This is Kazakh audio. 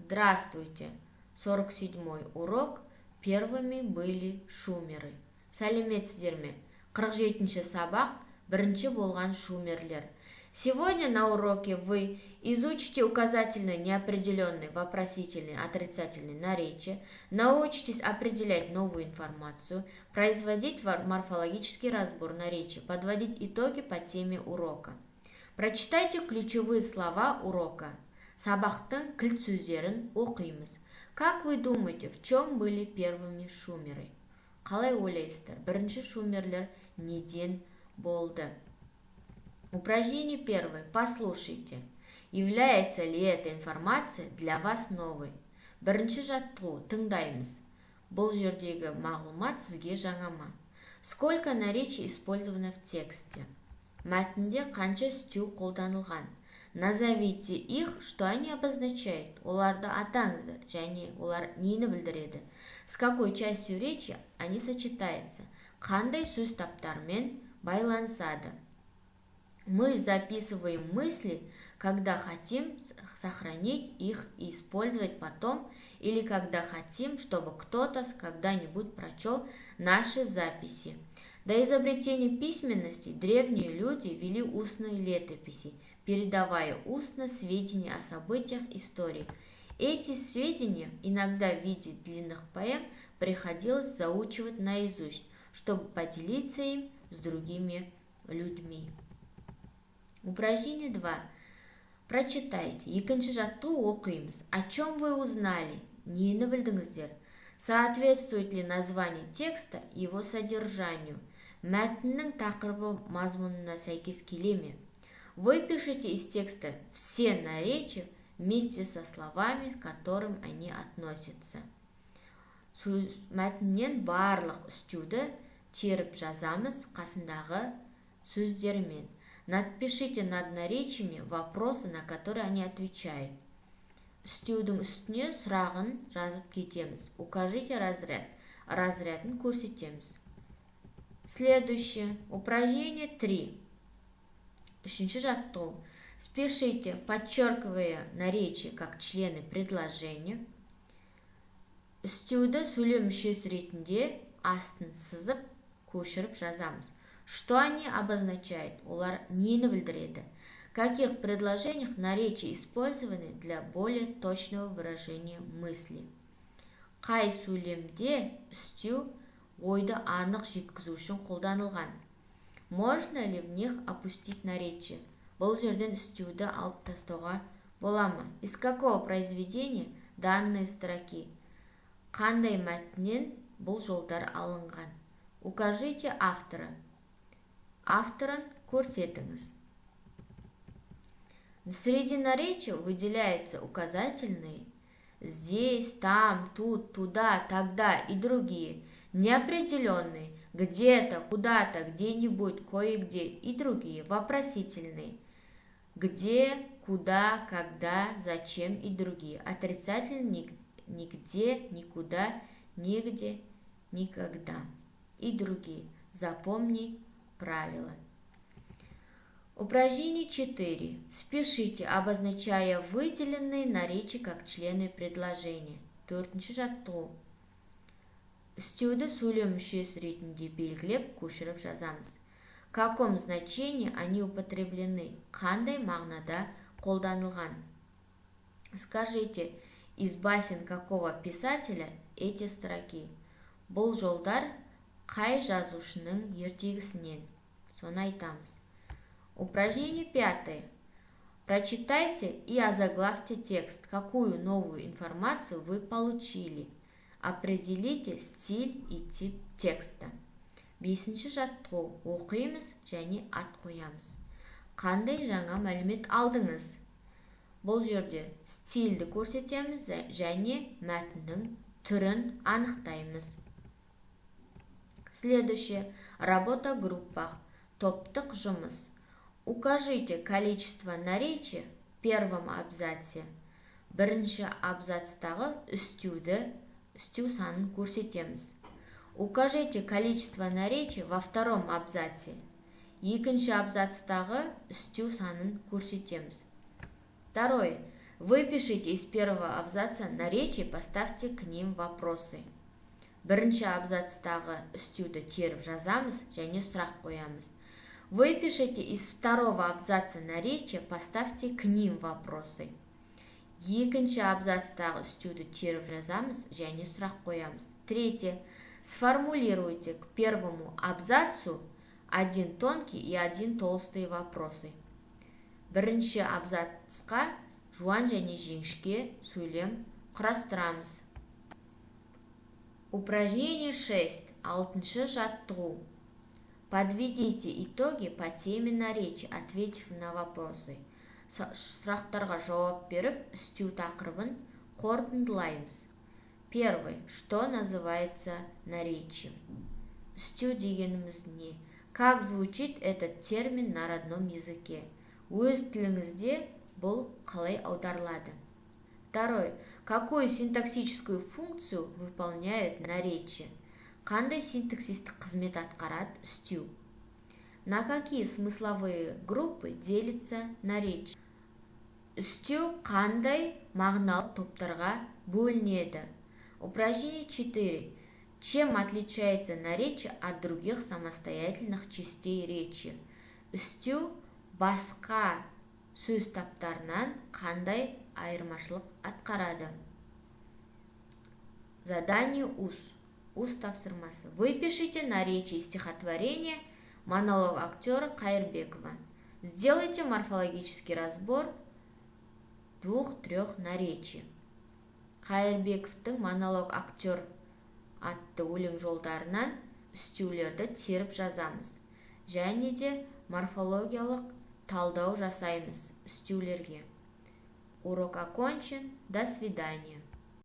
Здравствуйте. 47-й урок. Первыми были шумеры. Сәлеметсіздер ме? 47-ші сабақ. Бірінші болған шумерлер. Сегодня на уроке вы изучите указательные, неопределенные, вопросительные, отрицательные наречия, научитесь определять новую информацию, производить морфологический разбор наречий, подводить итоги по теме урока. Прочитайте ключевые слова урока. Сабақтың кілт сөздерін оқимыз. Как вы думаете, в чем были первыми шумеры? Қалай ойлайсыздар, бірінші шумерлер неден болды? Упражнение первое. Послушайте. Является ли эта информация для вас новой? Бірінші жаттығу. Тыңдаймыз. Бұл жердегі мағлұмат сізге жаңа ма? Сколько наречий использовано в тексте? Мәтінде қанша стю қолданылған? Назовите их, что они обозначают. Оларды атаңыздар, және олар нені білдіреді? С какой частью речи они сочетаются? Қандай сөз таптармен байланысады? Мы записываем мысли, когда хотим сохранить их и использовать потом, или когда хотим, чтобы кто-то когда-нибудь прочел наши записи. До изобретения письменности древние люди вели устные летописи, передавая устно сведения о событиях истории. Эти сведения, иногда в виде длинных поэм, приходилось заучивать наизусть, чтобы поделиться им с другими людьми. Упражнение 2. Прочитайте. Екінші жаттығу оқимыз. О чем вы узнали? Нені білдіңіздер? Соответствует ли название текста его содержанию? Мәтіннің тақырыбы мазмұнына сәйкес келе ме? Вы пишите из текста все наречия вместе со словами, к которым они относятся. Мәтіннен барлық стюді теріп жазамыз қасындағы сөздермен. Напишите над наречиями вопросы, на которые они отвечают. Стюдің үстіне сұрағын жазып кетеміз. Укажите разряд. Разрядын көрсетеміз. Следующее. Упражнение 3. Үшінші жаттығу. Спешите, подчеркивая наречия как члены предложения. Стюді сөйлем мүшесі ретінде астын сызып, көшіріп жазамыз. Что они обозначают? Олар нені білдіреді? В каких предложениях наречия использованы для более точного выражения мысли? Қай сөйлемде стю ойды анық жеткізу үшін қолданылған? Можно ли в них опустить наречие? Бұл жерден стюді алып тастауға бола ма? Из какого произведения данные строки? Қандай мәтіннен бұл жолдар алынған? Укажите автора. Авторын көрсетіңіз. Среди наречий выделяются указательные здесь, там, тут, туда, тогда и другие, неопределенные где-то, куда-то, где-нибудь, кое-где и другие, вопросительные где, куда, когда, зачем и другие, отрицательные нигде, никуда, нигде, никогда и другие. Запомни правила. Упражнение 4. Спешите, обозначая выделенные наречия как члены предложения. Төртінші жаттығу. Стюді сөйлем мүшесі ретінде белгілеп, көшіріп жазамыз. В каком значении они употреблены? Қандай мағынада қолданылған? Скажите, из басен какого писателя эти строки? Бұл жолдар қай жазушының ертегісінен? Соны айтамыз. Упражнение 5. Прочитайте и озаглавьте текст. Какую новую информацию вы получили? Определите стиль и тип текста. 5-ші жаттығу. Оқимыз және ат қоямыз. Қандай жаңа мәлімет алдыңыз? Бұл жерде стильді көрсетеміз және мәтіннің түрін анықтаймыз. Следующее. Работа в группах. Топтық жұмыс. Укажите количество наречий в первом абзаце. Бірінші абзацтағы стю санын көрсетеміз. Укажите количество наречий во втором абзаце. Екінші абзацтағы стю санын көрсетеміз. Второе. Выпишите из первого абзаца наречий, поставьте к ним вопросы. Бірінші абзацтағы үстеуді теріп жазамыз және сұрақ қоямыз. Выпишите из второго абзаца наречия, поставьте к ним вопросы. Екінші абзацтағы үстеуді теріп жазамыз және сұрақ қоямыз. Третье. Сформулируйте к первому абзацу один тонкий и один толстый вопросы. Бірінші абзацқа жуан және жіңішке сөйлем құрастырамыз. Упражнение 6. Алтыншы жаттығу. Подведите итоги по теме наречия, ответив на вопросы. Сұрақтарға жауап беріп, үстеу тақырыбын қорытындылаймыз. Первый. Что называется наречием? Үстеу дегеніміз не? Как звучит этот термин на родном языке? Өз тіліңізде бұл қалай аударылады? Второй. Какую синтаксическую функцию выполняют наречия? Қандай синтаксистік қызмет атқарады үстеу? На какие смысловые группы делится наречие? Үстеу қандай мағыналық топтарға бөлінеді? Упражнение 4. Чем отличается наречие от других самостоятельных частей речи? Үстеу басқа сөз таптарынан қандай айырмашылық атқарады? Задание УС. УС тапсырмасы. Выпишите наречие стихотворения монолог актера Кайырбекова. Сделайте морфологический разбор двух-трех наречий. Кайырбековтың монолог актер атты өлең жолдарынан үстеулерді теріп жазамыз. Және де морфологиялық талдау жасаймыз үстеулерге. Урок окончен. До свидания.